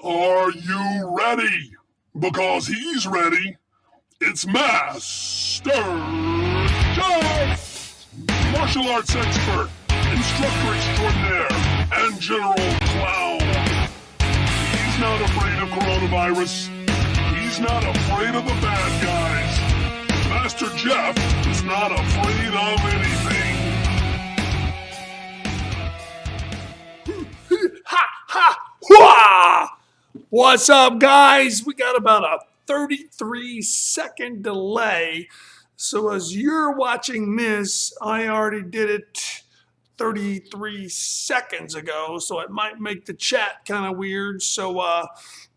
Are you ready? Because he's ready. It's Master Jeff, martial arts expert, instructor extraordinaire, and general clown. He's not afraid of coronavirus. He's not afraid of the bad guys. Master Jeff is not afraid of anything. Ha ha hua! What's up, guys? We got about a 33-second delay. So as you're watching this, I already did it 33 seconds ago, so it might make the chat kind of weird. So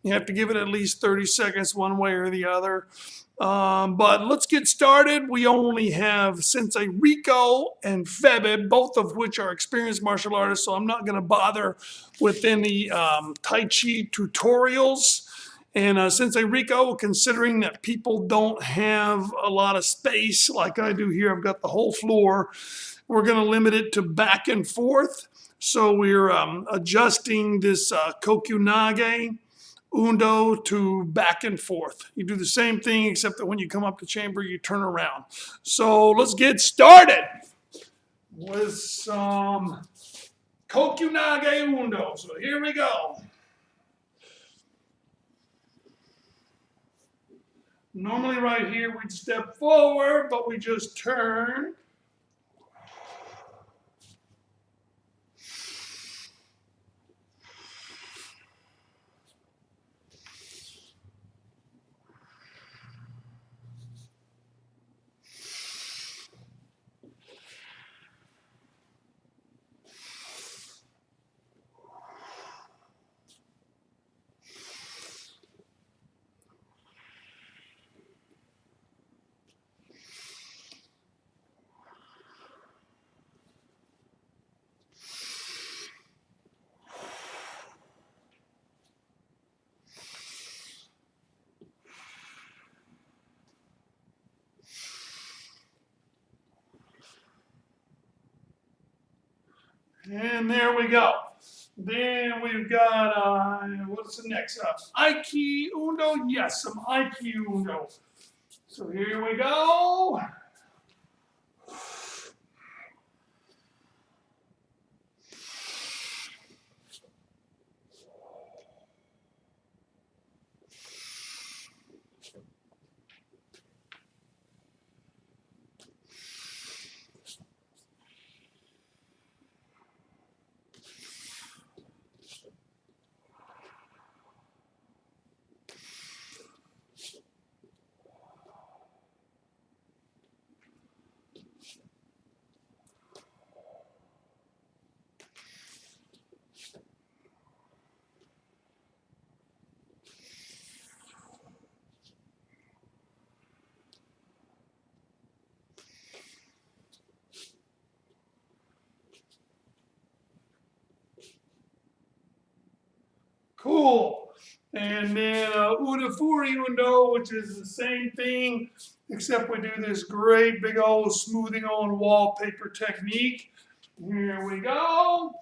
you have to give it at least 30 seconds one way or the other. But let's get started. We only have Sensei Rico and Febe, both of which are experienced martial artists, so I'm not going to bother with any Tai Chi tutorials. And Sensei Rico, considering that people don't have a lot of space like I do here, I've got the whole floor, we're going to limit it to back and forth. So we're adjusting this Kokyunage Undo to back and forth. You do the same thing, except that when you come up the chamber, you turn around. So let's get started with some Kokyunage Undo. So here we go. Normally right here, we'd step forward, but we just turn. And there we go. Then we've got, what's the next up? Aiki Undo. Yes, some Aiki Undo. So here we go. Cool. And then Udafuri Undo, which is the same thing, except we do this great big old smoothing on wallpaper technique. Here we go.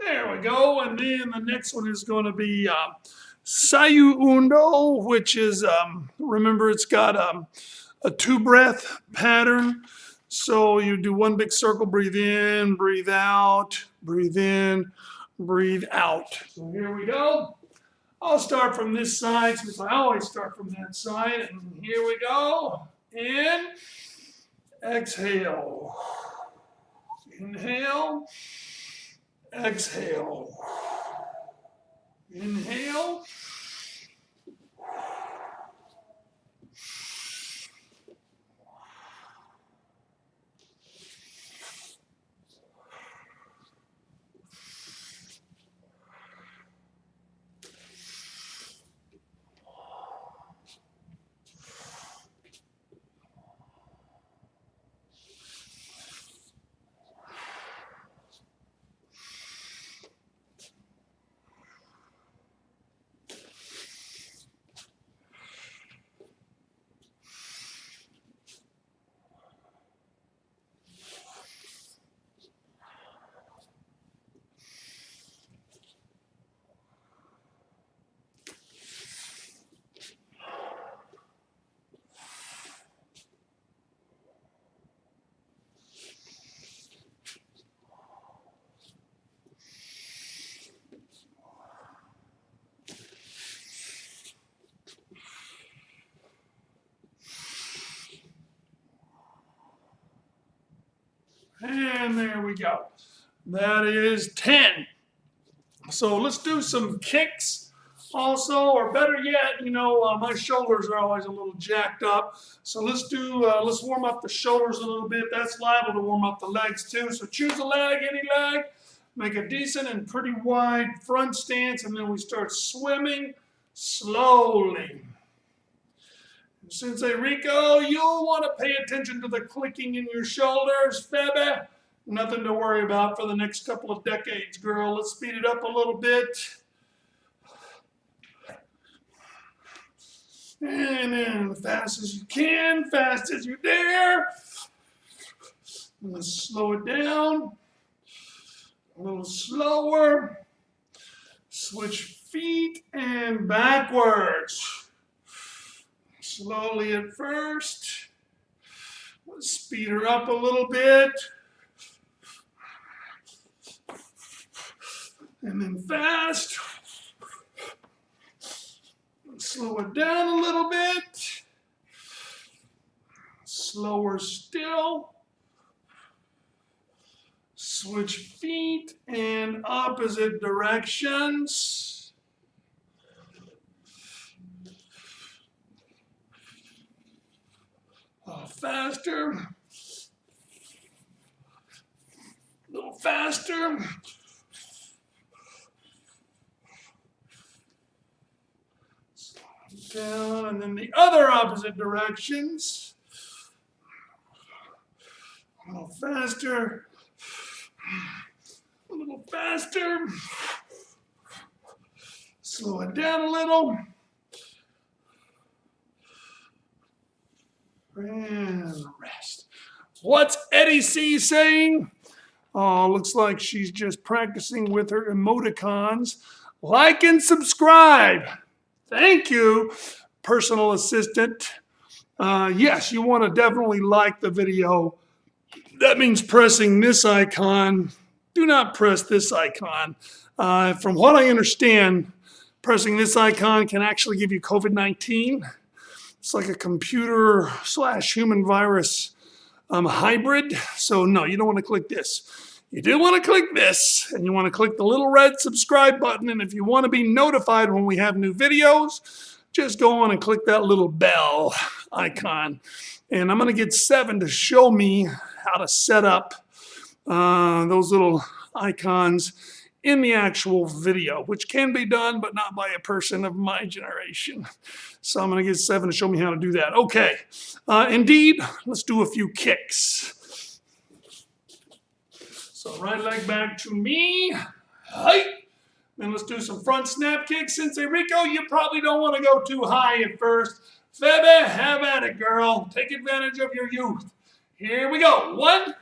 There we go. And then the next one is going to be Sayu Undo, which is, remember, it's got a two-breath pattern. So you do one big circle, breathe in, breathe out, breathe in, breathe out. So here we go. I'll start from this side since I always start from that side. And here we go. In, exhale. Inhale. Exhale. Inhale. And there we go. That is 10. So let's do some kicks also, or better yet, my shoulders are always a little jacked up. So let's warm up the shoulders a little bit. That's liable to warm up the legs too. So choose a leg, any leg. Make a decent and pretty wide front stance, and then we start swimming slowly. Sensei Rico, you'll want to pay attention to the clicking in your shoulders. Febe, nothing to worry about for the next couple of decades, girl. Let's speed it up a little bit. And then fast as you can, fast as you dare. Let's slow it down. A little slower. Switch feet and backwards. Slowly at first. Let's speed her up a little bit. And then fast. Slow it down a little bit. Slower still. Switch feet and opposite directions. A little faster. A little faster. Down, and then the other opposite directions. A little faster. A little faster. Slow it down a little. And rest. What's Eddie C saying? Oh, looks like she's just practicing with her emoticons. Like and subscribe. Thank you, personal assistant. Yes, you want to definitely like the video. That means pressing this icon. Do not press this icon. From what I understand, pressing this icon can actually give you COVID-19. It's like a computer/human virus hybrid. So no, you don't want to click this. You do want to click this, and you want to click the little red subscribe button. And if you want to be notified when we have new videos, just go on and click that little bell icon. And I'm going to get 7 to show me how to set up those little icons in the actual video, which can be done, but not by a person of my generation. So I'm going to get 7 to show me how to do that. Okay, indeed, let's do a few kicks. So right leg back to me. Hi. Then let's do some front snap kicks. Sensei Rico, you probably don't want to go too high at first. Febe, have at it, girl. Take advantage of your youth. Here we go. 1.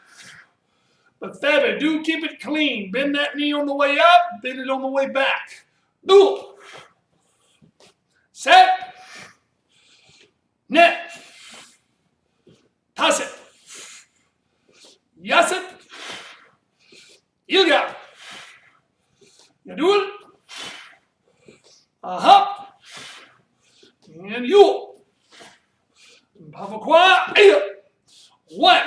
But Febe, do keep it clean. Bend that knee on the way up. Bend it on the way back. Do. Set. Net. Toss it. Yes it. You got it. You do it. A hop. And you. Pavakwa. 1,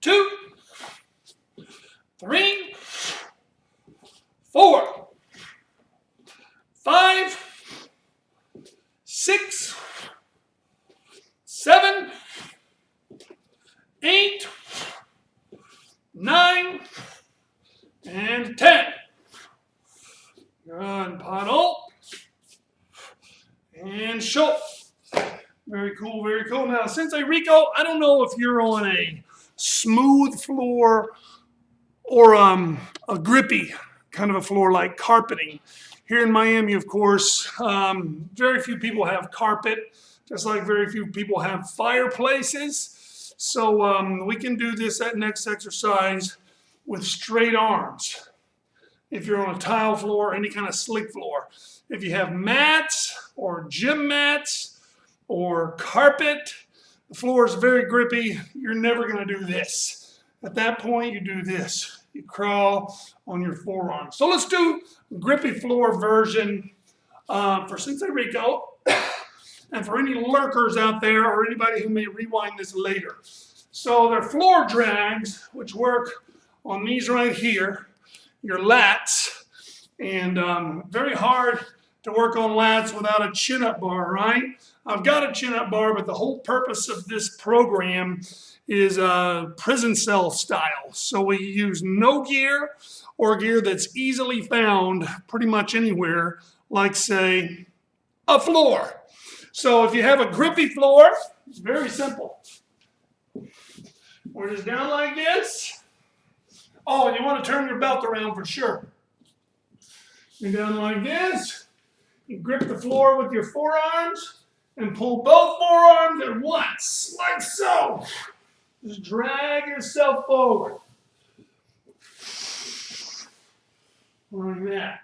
2, Now, Sensei Rico, I don't know if you're on a smooth floor or a grippy kind of a floor like carpeting. Here in Miami, of course, very few people have carpet, just like very few people have fireplaces. So we can do that next exercise with straight arms. If you're on a tile floor, any kind of slick floor. If you have mats or gym mats or carpet, the floor is very grippy, you're never going to do this. At that point, you do this. You crawl on your forearms. So let's do grippy floor version for Sensei Rico and for any lurkers out there or anybody who may rewind this later. So they're floor drags, which work on these right here, your lats, and very hard to work on lats without a chin-up bar, right? I've got a chin-up bar, but the whole purpose of this program is prison cell style. So we use no gear or gear that's easily found pretty much anywhere, like say a floor. So if you have a grippy floor, it's very simple. We're just down like this. Oh, and you want to turn your belt around for sure. You're down like this. You grip the floor with your forearms and pull both forearms at once, like so. Just drag yourself forward. Like that.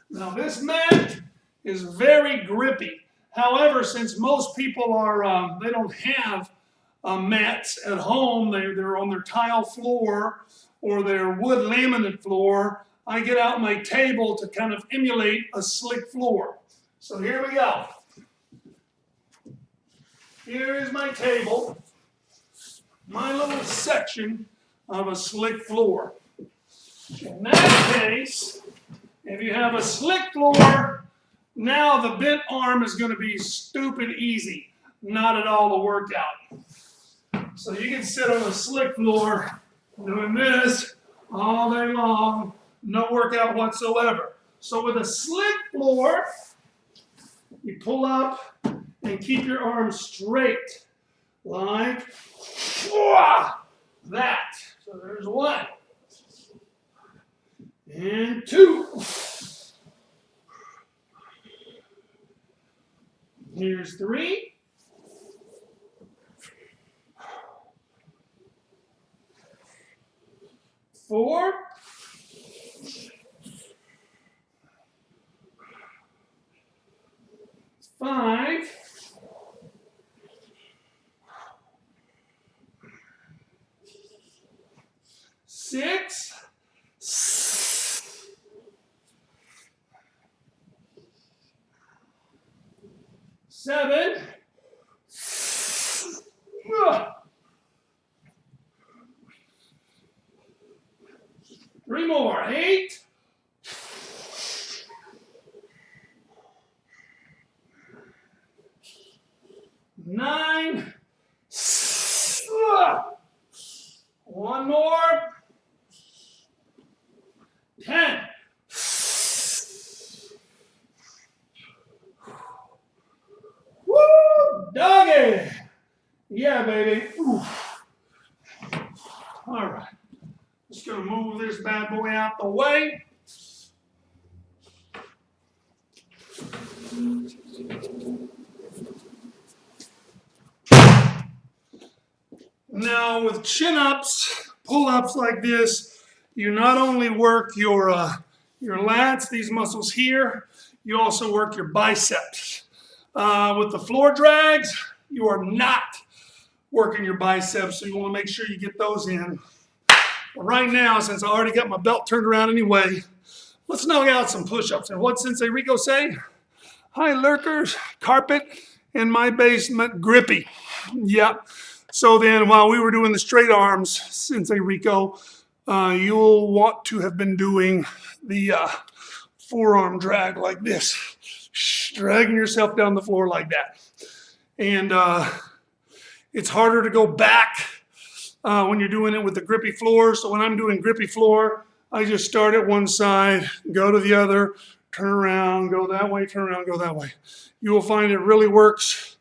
Now this mat is very grippy. However, since most people are, they don't have mats at home, they're on their tile floor or their wood laminate floor, I get out my table to kind of emulate a slick floor. So here we go. Here is my table, my little section of a slick floor. In that case, if you have a slick floor, now the bent arm is going to be stupid easy, not at all a workout. So you can sit on a slick floor doing this all day long, no workout whatsoever. So with a slick floor, you pull up and keep your arms straight, like that. So there's one. And two. Here's three. Four. Five. Six. 7. 3 more. 8. 9. 1 more. 10. Woo! Doggy! Yeah, baby. Oof. All right. Just going to move this bad boy out the way. Now, with chin-ups, pull-ups like this, you not only work your lats, these muscles here, you also work your biceps. With the floor drags, you are not working your biceps, so you want to make sure you get those in. But right now, since I already got my belt turned around anyway, let's knock out some push-ups. And what Sensei Rico say? Hi, lurkers, carpet in my basement, grippy. Yep. So then while we were doing the straight arms, Sensei Rico, you'll want to have been doing the forearm drag like this, dragging yourself down the floor like that. And it's harder to go back when you're doing it with the grippy floor. So when I'm doing grippy floor, I just start at one side, go to the other, turn around, go that way, turn around, go that way. You will find it really works.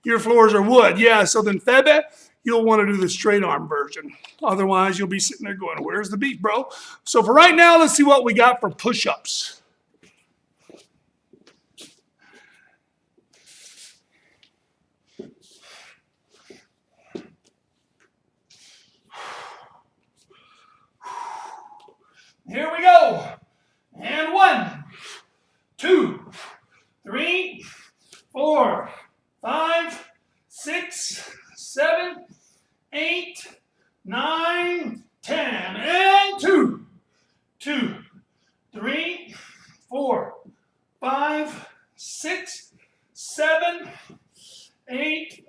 Your floors are wood. Yeah, so then Febe, you'll want to do the straight arm version. Otherwise, you'll be sitting there going, where's the beat, bro? So for right now, let's see what we got for push-ups. Here we go. And 1, 2, 3, 4, 5, 6, 7, 8, 9, 10. And 2, 3, 4, 5, 6, 7, 8,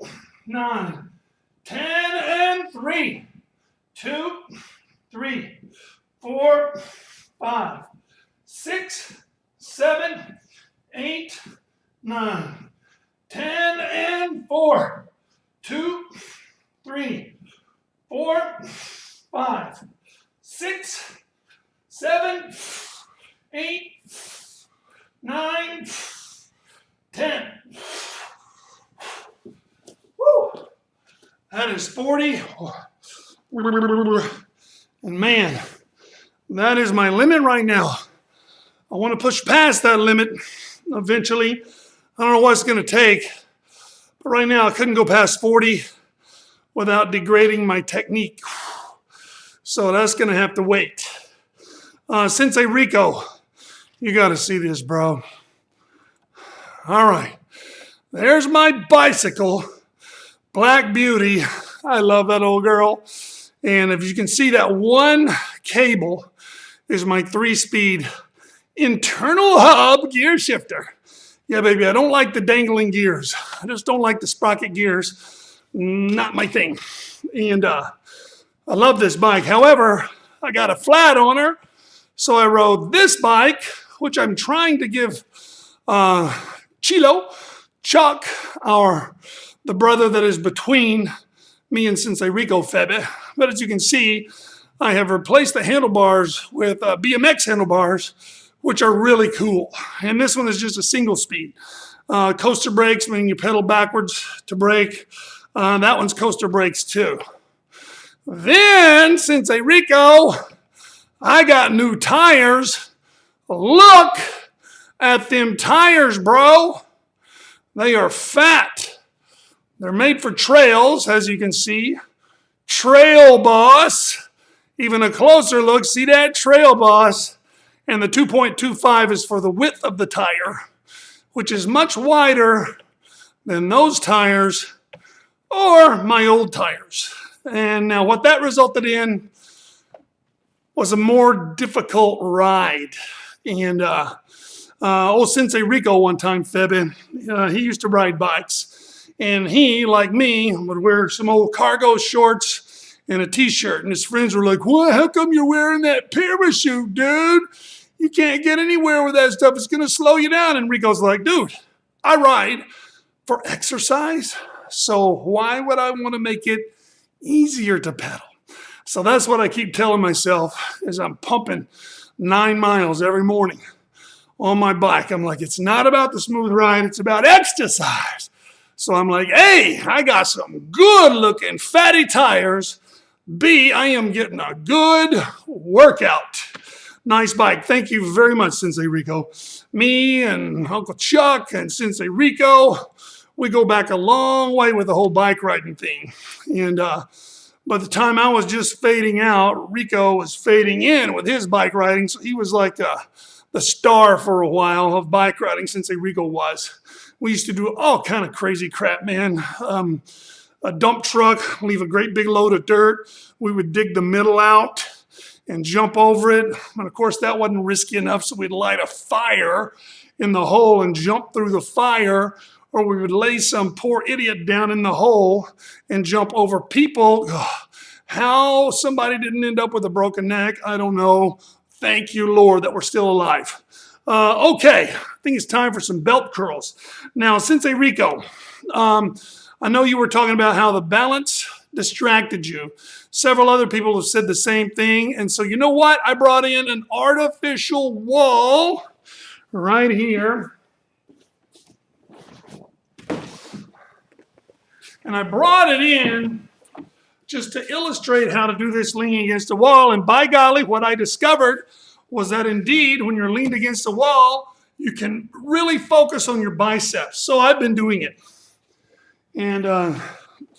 9, 10. And 3, 2, 3, 4, 5, 6, 7, 8, 9, 10, and 4, 2, 3, 4, 5, 6, 7, 8, 9, 10. Woo! That is 40. And man, that is my limit right now. I want to push past that limit eventually. I don't know what it's going to take. But right now, I couldn't go past 40 without degrading my technique. So that's going to have to wait. Sensei Rico, you got to see this, bro. All right. There's my bicycle. Black Beauty. I love that old girl. And if you can see, that one cable is my 3-speed internal hub gear shifter. Yeah, baby, I don't like the dangling gears. I just don't like the sprocket gears. Not my thing. And I love this bike. However, I got a flat on her, so I rode this bike, which I'm trying to give Chuck, the brother that is between me and Sensei Rico Febe. But as you can see, I have replaced the handlebars with BMX handlebars, which are really cool. And this one is just a single speed. Coaster brakes, meaning you pedal backwards to brake. That one's coaster brakes too. Then, Sensei Rico, I got new tires. Look at them tires, bro. They are fat. They're made for trails, as you can see. Trail Boss. Even a closer look, see that? Trail Boss. And the 2.25 is for the width of the tire, which is much wider than those tires or my old tires. And now what that resulted in was a more difficult ride. And old Sensei Rico one time, Febe, he used to ride bikes. And he, like me, would wear some old cargo shorts and a t-shirt. And his friends were like, "What? How come you're wearing that parachute, dude? You can't get anywhere with that stuff. It's going to slow you down." And Rico's like, "Dude, I ride for exercise. So why would I want to make it easier to pedal?" So that's what I keep telling myself as I'm pumping 9 miles every morning on my bike. I'm like, it's not about the smooth ride. It's about exercise. So I'm like, A, I got some good looking fatty tires. B, I am getting a good workout. Nice bike. Thank you very much, Sensei Rico. Me and Uncle Chuck and Sensei Rico, we go back a long way with the whole bike riding thing. And by the time I was just fading out, Rico was fading in with his bike riding. So he was like the star for a while of bike riding, Sensei Rico was. We used to do all kind of crazy crap, man. A dump truck, leave a great big load of dirt. We would dig the middle out and jump over it. And of course, that wasn't risky enough, so we'd light a fire in the hole and jump through the fire, or we would lay some poor idiot down in the hole and jump over people. How somebody didn't end up with a broken neck, I don't know. Thank you, Lord, that we're still alive. Okay, I think it's time for some belt curls. Now, Sensei Rico, I know you were talking about how the balance distracted you. Several other people have said the same thing. And so you know what? I brought in an artificial wall right here. And I brought it in just to illustrate how to do this leaning against the wall. And by golly, what I discovered was that indeed, when you're leaned against the wall, you can really focus on your biceps. So I've been doing it. And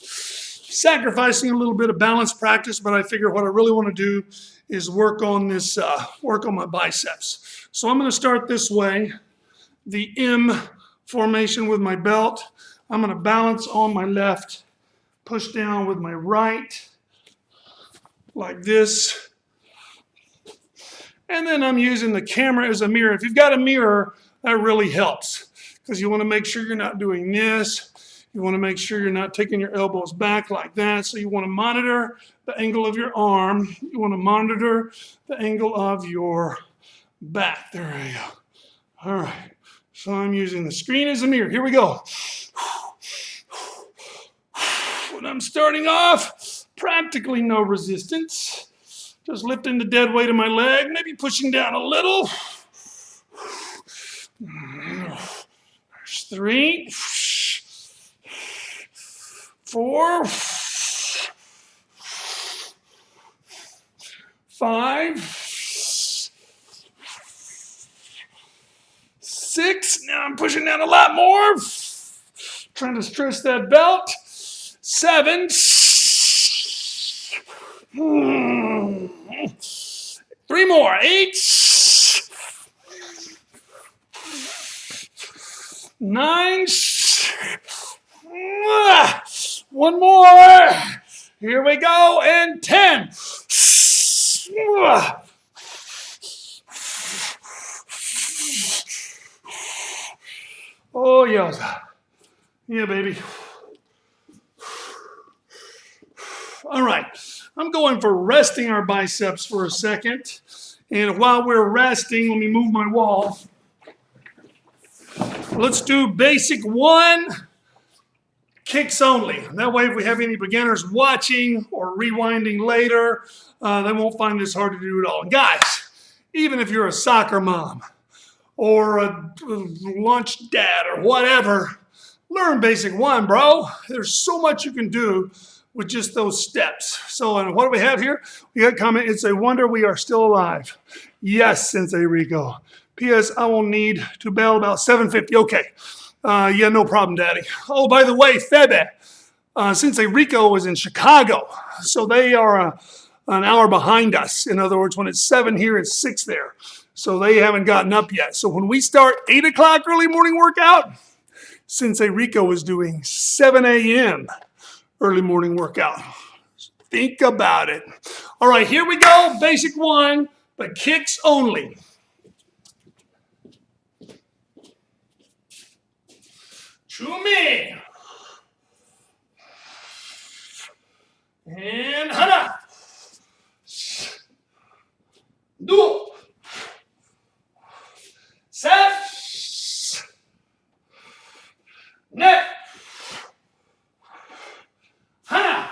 sacrificing a little bit of balance practice, but I figure what I really want to do is work on my biceps. So I'm going to start this way, the M formation with my belt. I'm going to balance on my left, push down with my right, like this. And then I'm using the camera as a mirror. If you've got a mirror, that really helps because you want to make sure you're not doing this. You want to make sure you're not taking your elbows back like that. So you want to monitor the angle of your arm. You want to monitor the angle of your back. There you go. All right. So I'm using the screen as a mirror. Here we go. When I'm starting off, practically no resistance. Just lifting the dead weight of my leg, maybe pushing down a little. There's 3, 4, 5, 6. Now I'm pushing down a lot more. Trying to stretch that belt. 7. 3 more. 8. 9. 1 more. Here we go. And 10. Oh, yeah. Yeah, baby. All right. I'm going for resting our biceps for a second. And while we're resting, let me move my wall. Let's do basic 1, kicks only. That way, if we have any beginners watching or rewinding later, they won't find this hard to do at all. And guys, even if you're a soccer mom or a lunch dad or whatever, learn basic 1, bro. There's so much you can do with just those steps. So what do we have here? We got a comment. It's a wonder we are still alive. Yes, Sensei Rico. P.S. I will need to bail about 7:50. Okay. Yeah, no problem, Daddy. Oh, by the way, Febe, Sensei Rico is in Chicago. So they are an hour behind us. In other words, when it's 7 here, it's 6 there. So they haven't gotten up yet. So when we start 8 o'clock early morning workout, Sensei Rico is doing 7 a.m. early morning workout. Think about it. All right, here we go. Basic 1, but kicks only. To me. And hana. Do. Set. Net. Hana.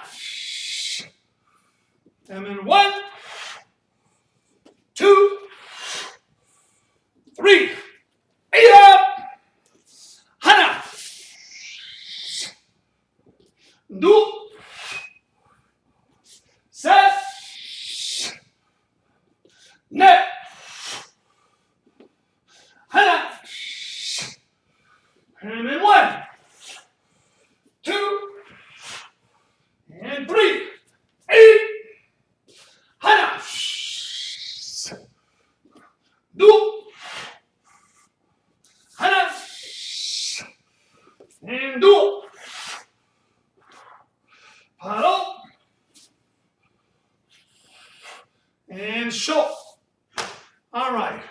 And then 1, 2, 3. 8 up. Hana. Do. Set. Net. Hana. And then 1, 2, and 3. 8. Hana. Do. Hana. And do. Paddle. And show. All right.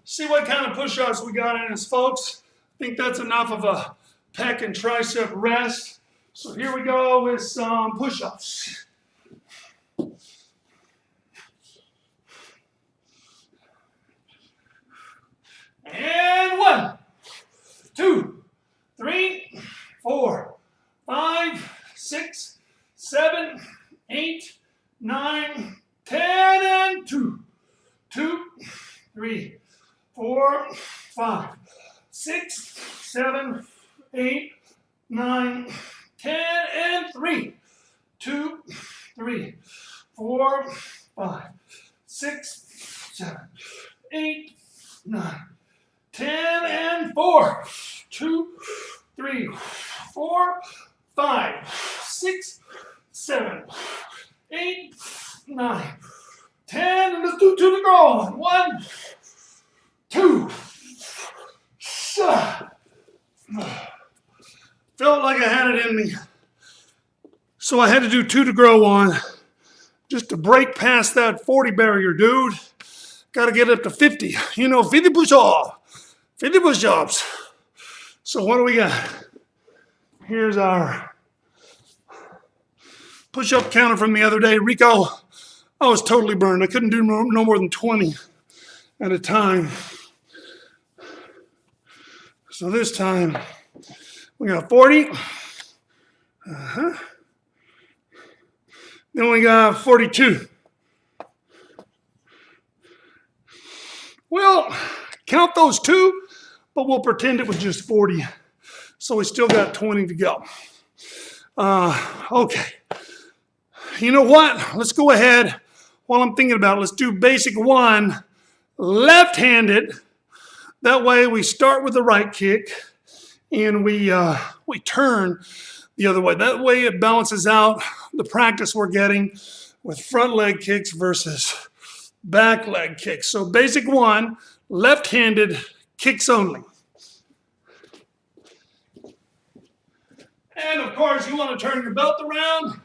See what kind of push-ups we got in us, folks. I think that's enough of a pec and tricep rest. So here we go with some push-ups. And 1, 2, 3, 4, 5, 6, 7, 5, 6, 7, 8, 9, 10, and 3, 2, 3, 4, 5, 6, 7, 8, 9, 10, and 4, 2, 3, 4, 5, 6, 7, 8, 9, 10, and let's do 2 to go. 1, 2. Felt like I had it in me. So I had to do 2 to grow on just to break past that 40 barrier, dude. Got to get up to 50. 50 push-ups. 50 push-ups. So what do we got? Here's our push-up counter from the other day. Rico, I was totally burned. I couldn't do no more than 20 at a time. So this time, we got 40. Then we got 42. We'll count those 2, but we'll pretend it was just 40. So we still got 20 to go. Okay. You know what? Let's go ahead. While I'm thinking about it, let's do basic 1, left-handed. That way we start with the right kick and we turn the other way. That way it balances out the practice we're getting with front leg kicks versus back leg kicks. So basic 1, left-handed kicks only. And of course you want to turn your belt around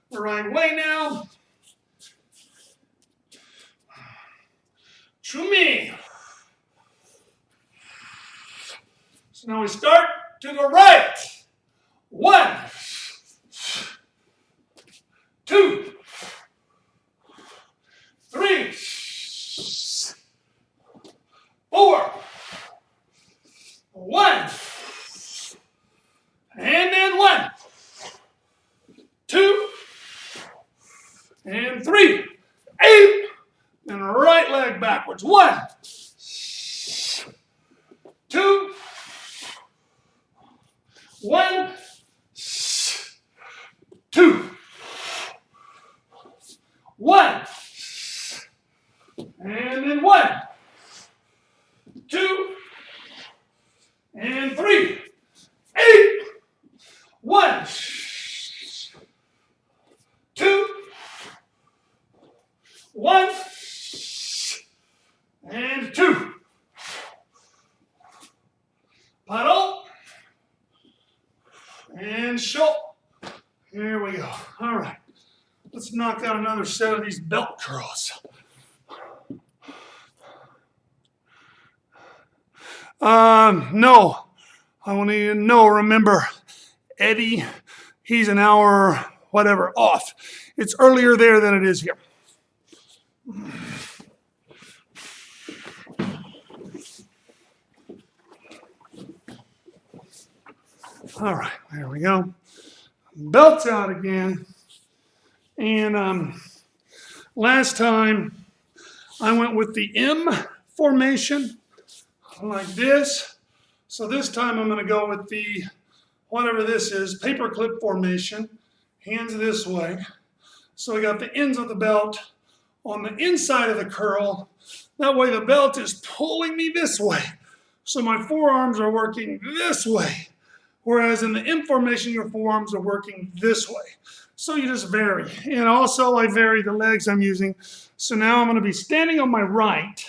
the right way now. To me. So now we start to the right. 1, 2, 3, 4, 1, and then 1, 2, and 3, 8, and right leg backwards. 1, 2, 1, 2, 1, and then 1, 2, and 3, 8, 1, 2, 1, and 2. Paddle and show. Here we go. All right. Let's knock out another set of these belt curls. No. I want to know, remember, Eddie, he's an hour, whatever, off. It's earlier there than it is here. All right, there we go. Belts out again. And last time I went with the M formation like this. So this time I'm going to go with the, whatever this is, paperclip formation. Hands this way. So I got the ends of the belt on the inside of the curl. That way the belt is pulling me this way. So my forearms are working this way. Whereas in the M formation, your forearms are working this way. So you just vary. And also I vary the legs I'm using. So now I'm going to be standing on my right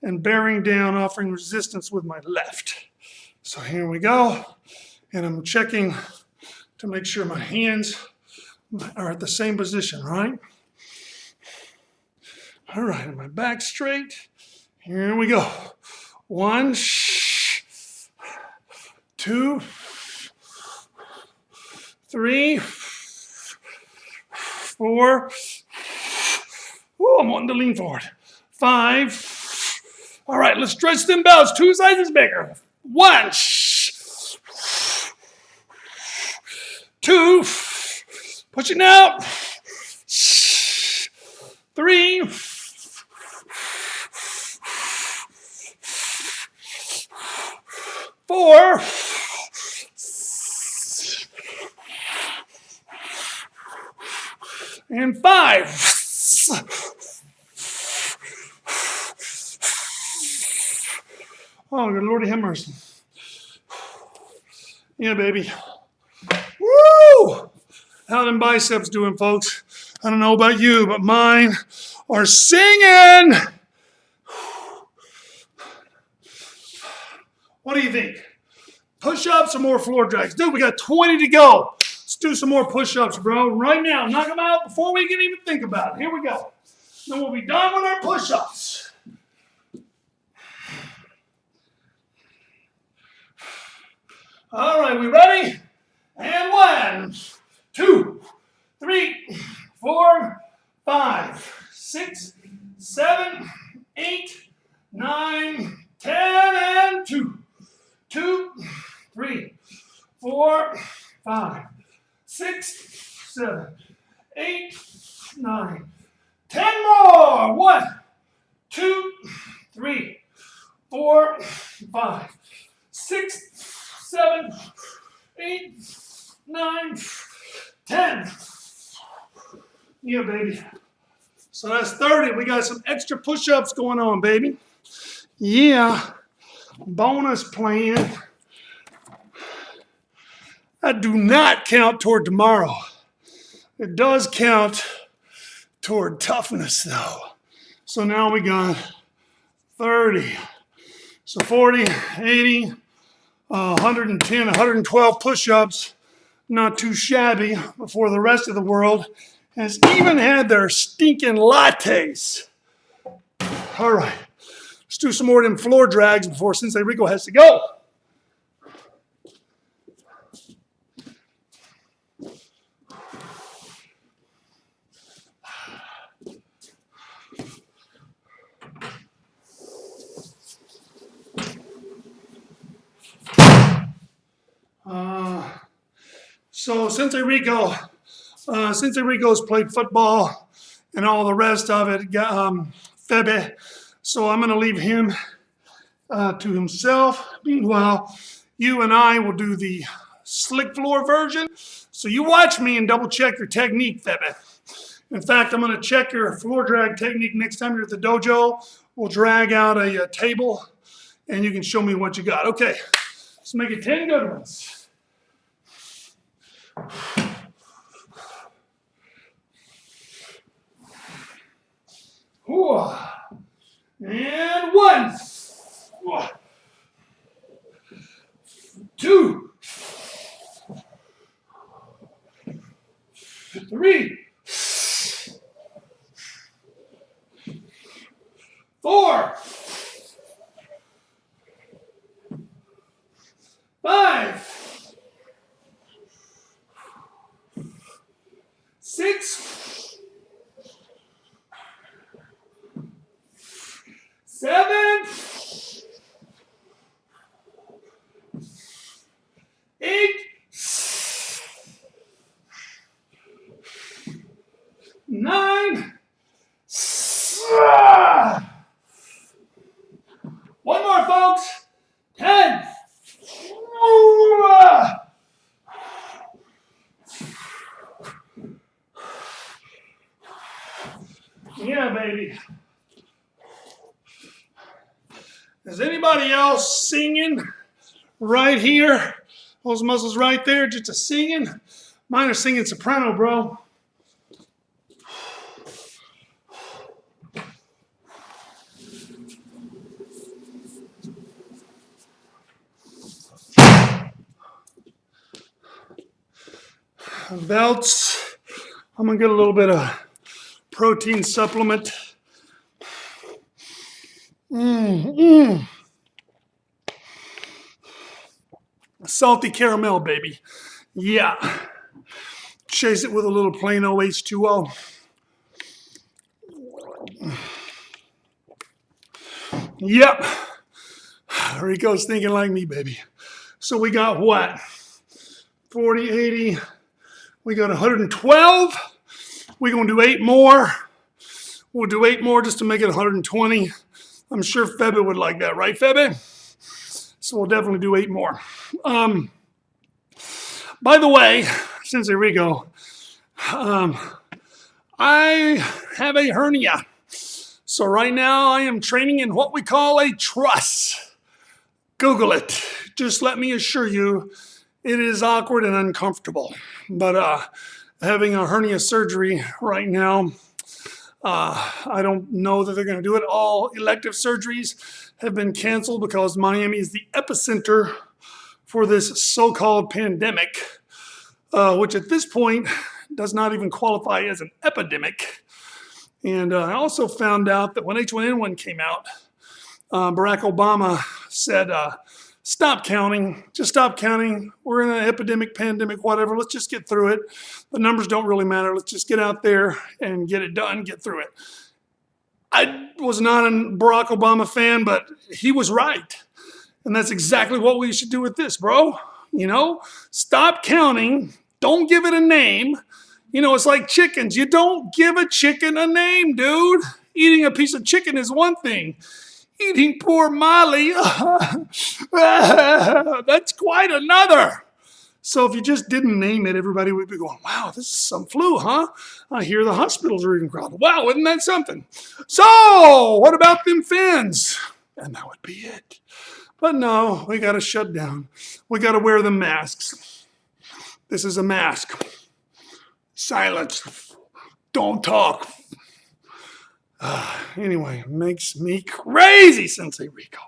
and bearing down, offering resistance with my left. So here we go. And I'm checking to make sure my hands are at the same position, right? All right, and my back straight. Here we go. 1, 2, 3, 4. Oh, I'm wanting to lean forward. 5. All right, let's stretch them belts 2 sizes bigger. 1, 2, pushing out. 3, and 5. Oh, good Lordy have mercy. Yeah, baby. Woo! How them biceps doing, folks? I don't know about you, but mine are singing. What do you think? Push-ups or more floor drags? Dude, we got 20 to go. Let's do some more push-ups, bro. Right now. Knock them out before we can even think about it. Here we go. Then we'll be done with our push-ups. All right, we ready? And 1, 2, 3, 4, 5, 6, 7, 8, 9, 10, and 2. 2, 3, 4, 5, 6, 7, 8, 9, 10 more. 1, 2, 3, 4, 5, 6, 7, 8, 9, 10. Yeah, baby. So that's 30. We got some extra push-ups going on, baby. Yeah. Bonus plan. That do not count toward tomorrow. It does count toward toughness, though. So now we got 30. So 40, 80, 110, 112 push-ups. Not too shabby before the rest of the world has even had their stinking lattes. All right. Let's do some more of them floor drags before Sensei Rico has to go. So Sensei Rico's played football and all the rest of it, Febe. So I'm going to leave him to himself. Meanwhile, you and I will do the slick floor version. So you watch me and double check your technique, Febe. In fact, I'm going to check your floor drag technique next time you're at the dojo. We'll drag out a table and you can show me what you got. Okay, let's make it 10 good ones. And 1, 2, 3, 4, 5, 6, 7, 8, 9. One more, folks. 10. Yeah, baby. Is anybody else singing right here? Those muscles right there, just a singing. Mine are singing soprano, bro. Belts. I'm gonna get a little bit of protein supplement. Salty caramel, baby. Yeah. Chase it with a little plain old H2O. Yep. Rico's thinking like me, baby. So we got what? 40, 80. We got 112. We're going to do 8 more. We'll do 8 more just to make it 120. I'm sure Febe would like that, right, Febe? So we'll definitely do 8 more. By the way, Sensei Rico, I I have a hernia. So right now I am training in what we call a truss. Google it. Just let me assure you, it is awkward and uncomfortable. But having a hernia surgery right now, I don't know that they're going to do it. All elective surgeries have been canceled because Miami is the epicenter for this so-called pandemic, which at this point does not even qualify as an epidemic. And I also found out that when H1N1 came out, Barack Obama said, stop counting, just stop counting. We're in an epidemic, pandemic, whatever. Let's just get through it. The numbers don't really matter. Let's just get out there and get it done, get through it. I was not a Barack Obama fan, but he was right. And that's exactly what we should do with this, bro. You know, stop counting. Don't give it a name. You know, it's like chickens. You don't give a chicken a name, dude. Eating a piece of chicken is one thing. Eating poor Molly, that's quite another. So if you just didn't name it, everybody would be going, wow, this is some flu, huh? I hear the hospitals are even crowded. Wow, isn't that something? So what about them fins? And that would be it. But no, we got to shut down. We got to wear the masks. This is a mask. Silence. Don't talk. Anyway, makes me crazy, Sensei Rico.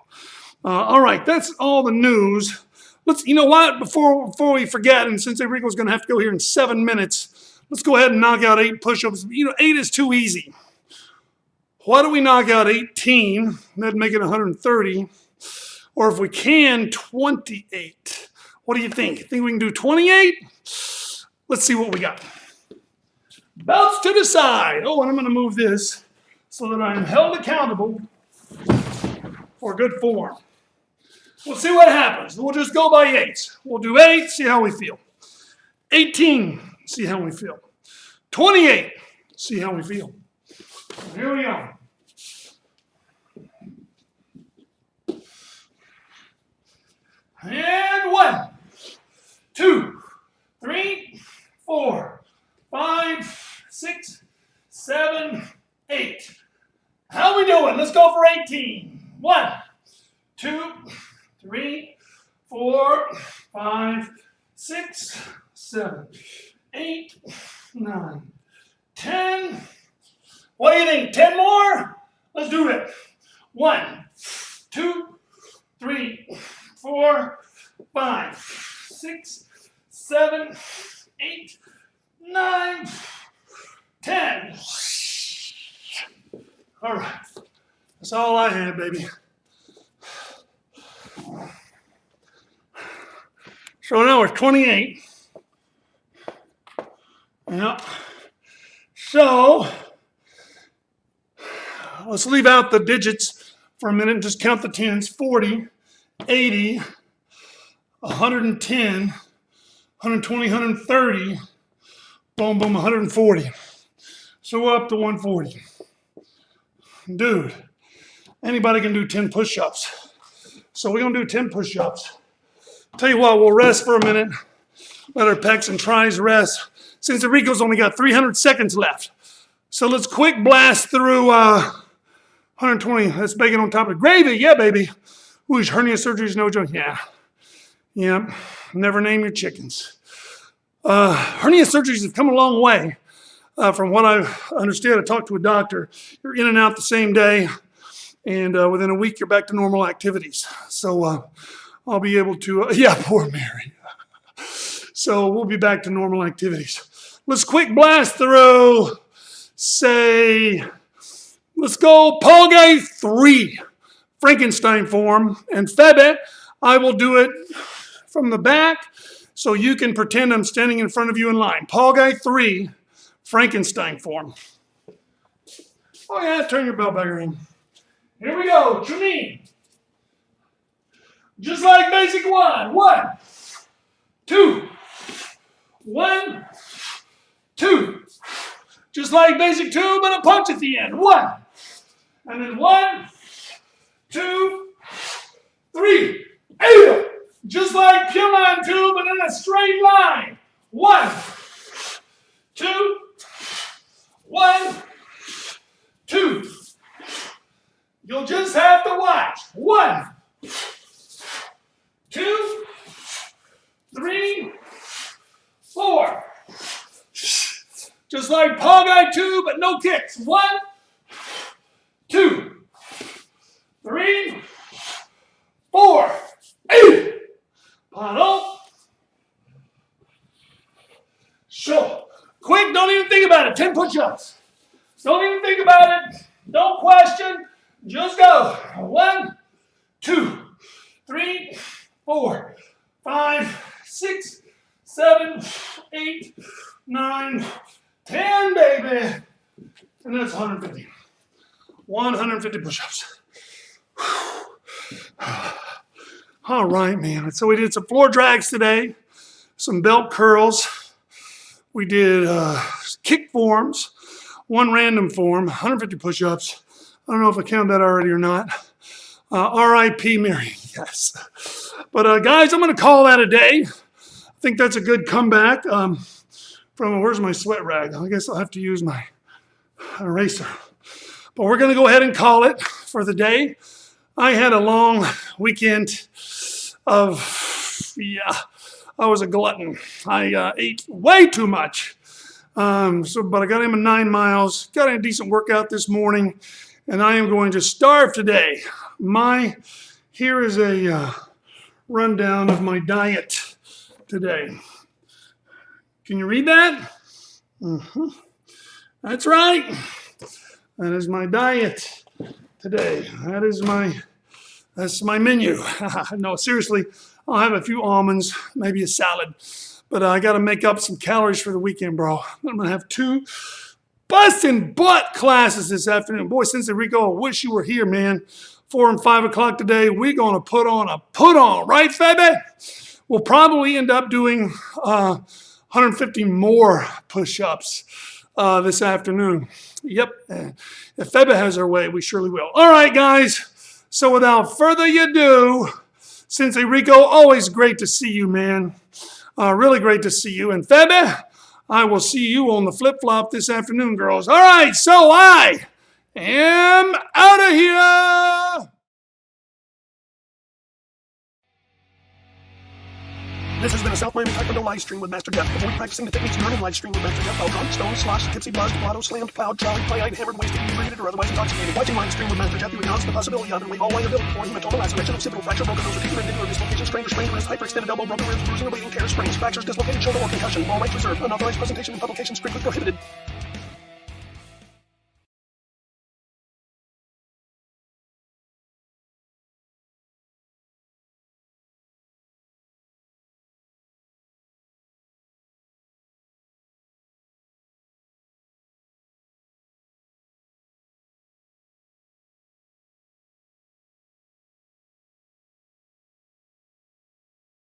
All right, that's all the news. You know what? Before we forget, and Sensei Rico's going to have to go here in 7 minutes, let's go ahead and knock out 8 push-ups. You know, 8 is too easy. Why don't we knock out 18? That'd make it 130. Or if we can, 28. What do you think? Think we can do 28? Let's see what we got. Belts to the side. Oh, and I'm going to move this so that I'm held accountable for good form. We'll see what happens. We'll just go by 8s. We'll do 8, see how we feel. 18, see how we feel. 28, see how we feel. Here we go. And 1, 2, 3, 4, 5, 6, 7, 8. How we doing? Let's go for 18. 1, 2, 3, 4, 5, 6, 7, 8, 9, 10. What do you think? 10 more? Let's do it. 1, 2, 3, 4, 5, 6, 7, 8, 9, 10. All right. That's all I had, baby. So now it's 28. Yep. So let's leave out the digits for a minute and just count the tens. 40, 80, 110, 120, 130, boom, boom, 140. So we're up to 140. Dude, anybody can do 10 push-ups. So we're going to do 10 push-ups. Tell you what, we'll rest for a minute. Let our pecs and tries rest. Since Enrico's only got 300 seconds left. So let's quick blast through 120. That's bacon on top of the gravy. Yeah, baby. Ooh, hernia surgery is no joke. Yeah. Yep. Never name your chickens. Hernia surgeries have come a long way. From what I understand, I talked to a doctor. You're in and out the same day. And within a week, you're back to normal activities. So I'll be able to, yeah, poor Mary. So we'll be back to normal activities. Let's quick blast through, say, let's go Paul Guy 3, Frankenstein form. And Febe, I will do it from the back so you can pretend I'm standing in front of you in line. Paul Guy 3, Frankenstein form. Oh yeah, turn your belt back around. Here we go, Trini. Just like basic 1. 1, 2, 1, 2. Just like basic 2, but a punch at the end. 1. And then 1, 2, 3. 8. Just like Pillon 2, but in a straight line. 1, 2, 1, You'll just have to watch. 1, 2, 3, 4. Just like Paul Guy 2, but no kicks. 1, 2, 3, 4. 8. Paddle. Show. Quick, don't even think about it. 10 push-ups. Don't even think about it. Don't question. Just go. 1, 2, 3, 4, 5, 6, 7, 8, 9, 10, baby. And that's 150. 150 push-ups. All right, man. So we did some floor drags today, some belt curls. We did kick forms, 1 random form, 150 push-ups. I don't know if I counted that already or not. R.I.P. Mary, yes. But guys, I'm going to call that a day. I think that's a good comeback from, where's my sweat rag? I guess I'll have to use my eraser. But we're going to go ahead and call it for the day. I had a long weekend of, I was a glutton. I ate way too much. But I got in 9 miles, got in a decent workout this morning, and I am going to starve today. Here is a rundown of my diet today. Can you read that? Mm-hmm. That's right. That is my diet today. That's my menu. No, seriously, I'll have a few almonds, maybe a salad. But I got to make up some calories for the weekend, bro. I'm going to have 2 busting butt classes this afternoon. Boy, since Enrico, I wish you were here, man. 4 and 5 o'clock today, we're going to put on, right, Febe? We'll probably end up doing 150 more push-ups this afternoon. Yep. If Febe has her way, we surely will. All right, guys. So without further ado, since Enrico, always great to see you, man. Really great to see you. And Febe, I will see you on the flip-flop this afternoon, girls. All right, so I am out of here. This has been a South Miami Taekwondo live stream with Master Jeff. Avoid practicing the techniques during live stream with Master Jeff while drunk, stoned, sloshed, tipsy, buzzed, blotto, slammed, plowed, jolly, play-eyed, hammered, wasted, inebriated, or otherwise intoxicated. Watching live stream with Master Jeff, you acknowledge the possibility of and waive all liability for hematoma, laceration, occipital fracture, broken nose, repeated mandibular dislocation, strained or sprained wrist, hyperextended elbow, broken ribs, bruising, or bleeding, tears, sprains, fractures, dislocated shoulder, or concussion. All rights reserved. Unauthorized presentation and publication strictly prohibited.